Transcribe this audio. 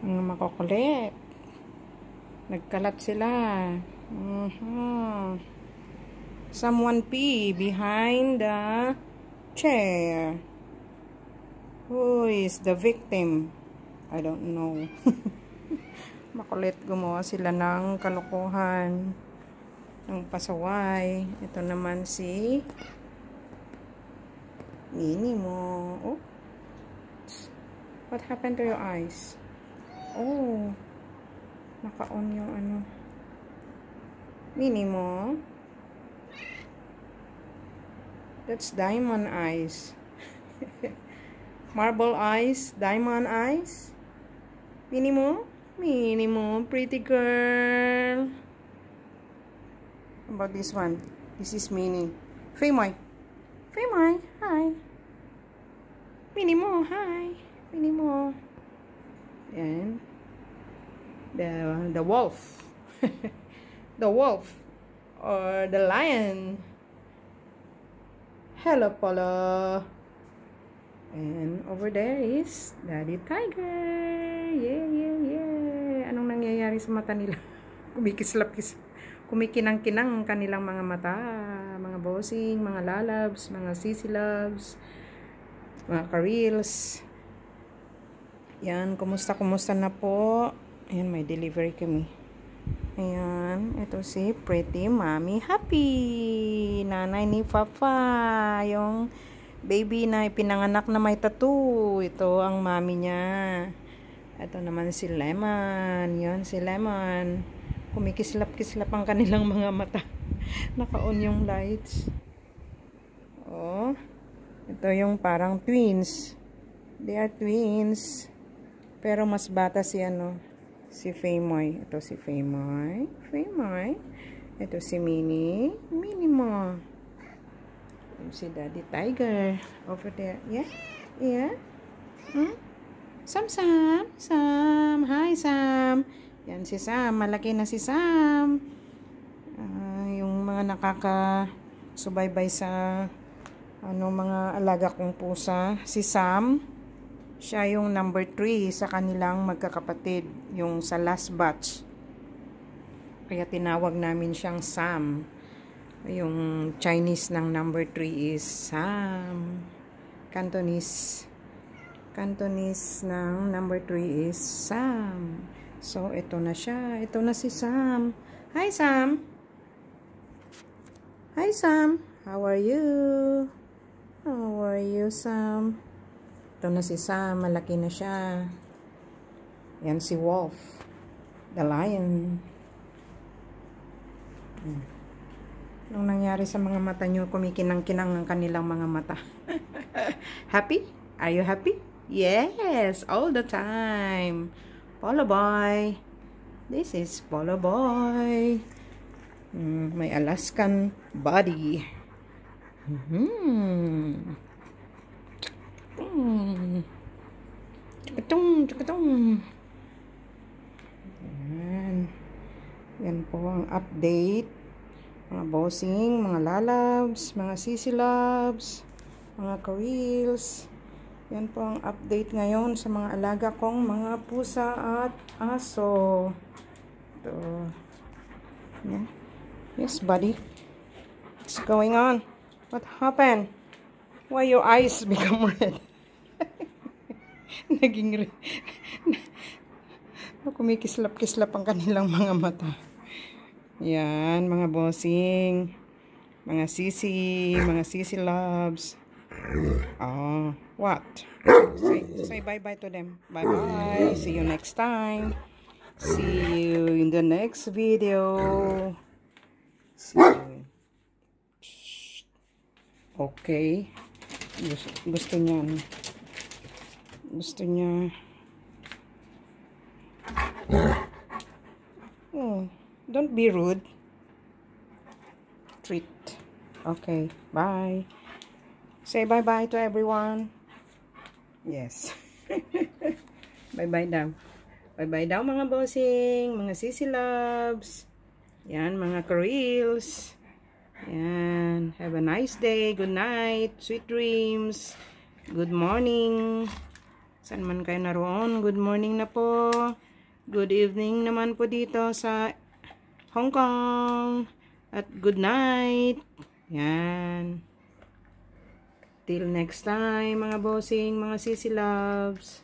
Ang makukulit. Nagkalat sila. Someone pee behind the chair. Who is the victim? I don't know. Makulit, gumawa sila ng kalokohan, ng pasaway. Ito naman si Minnie mo. Oh, what happened to your eyes? Oh, naka-on yung ano. Minnie mo. That's diamond eyes. Marble eyes, diamond eyes. Minnie mo? Minnie mo, pretty girl. How about this one? This is Minnie. Femoy. Femoy, hi. Minnie mo, hi. Minnie mo. Yan. The wolf. The wolf. Or the lion. Hello, Polo. And over there is Daddy Tiger. Yeah, yeah, yeah. Anong nangyayari sa mata nila? Kumikislap-kis. Kumikinang-kinang ang kanilang mga mata. Mga bossing, mga lalabs, mga sisilabs, mga karils. Yan, kumusta na po? Ayan, may delivery kami. Ayan, ito si Pretty Mommy Happy. Nanay ni Papa. Yung baby na ipinanganak na may tattoo. Ito ang mami niya. Ito naman si Lemon. Yan, si Lemon. Kumikislap-kislap ang kanilang mga mata. Naka-on yung lights. Oh, ito yung parang twins. They are twins. Pero mas bata si ano, si Femoy. Ito si Femoy. Femoy. Ito si Minnie. Minnie mo. Si Daddy Tiger. Over there. Yeah? Yeah? Sam. Sam. Hi, Sam. Yan si Sam. Malaki na si Sam. Yung mga nakakasubaybay sa mga alaga kong pusa. Si Sam. Siya yung number 3 sa kanilang magkakapatid. Yung sa last batch. Kaya tinawag namin siyang Sam. Yung Chinese ng number 3 is Sam. Cantonese ng number 3 is Sam. So, ito na siya. Ito na si Sam. Hi, Sam. Hi, Sam. How are you? How are you, Sam? Ito na si Sam. Malaki na siya. Yan si Wolf. The lion. Anong nangyari sa mga mata nyo? Kumikinang-kinang ang kanilang mga mata. Happy? Are you happy? Yes, all the time. Polo boy. This is Polo boy. May Alaskan body. Chukatong. Yan po ang update. Mga bossing, mga lalabs, mga sisilabs, mga karils. Yan po ang update ngayon sa mga alaga kong mga pusa at aso. Ito. Yeah. Yes, buddy. What's going on? What happened? Why your eyes become red? Naging red. Kumikislap-kislap ang kanilang mga mata. Yan, mga bossing, mga sisi loves. Oh, what? Say bye-bye to them. Bye-bye. See you next time. See you in the next video. See you. Okay. Gusto niya. Oh. Don't be rude. Treat. Okay. Bye. Say bye-bye to everyone. Yes. Bye-bye daw. Bye-bye daw mga bossing, mga sisilabs. Yan, mga karils. Yan. Have a nice day. Good night. Sweet dreams. Good morning. Saan man kayo naroon, good morning na po. Good evening naman po dito sa Hong Kong. At good night. Yan. Till next time, mga bossing, mga sisi loves.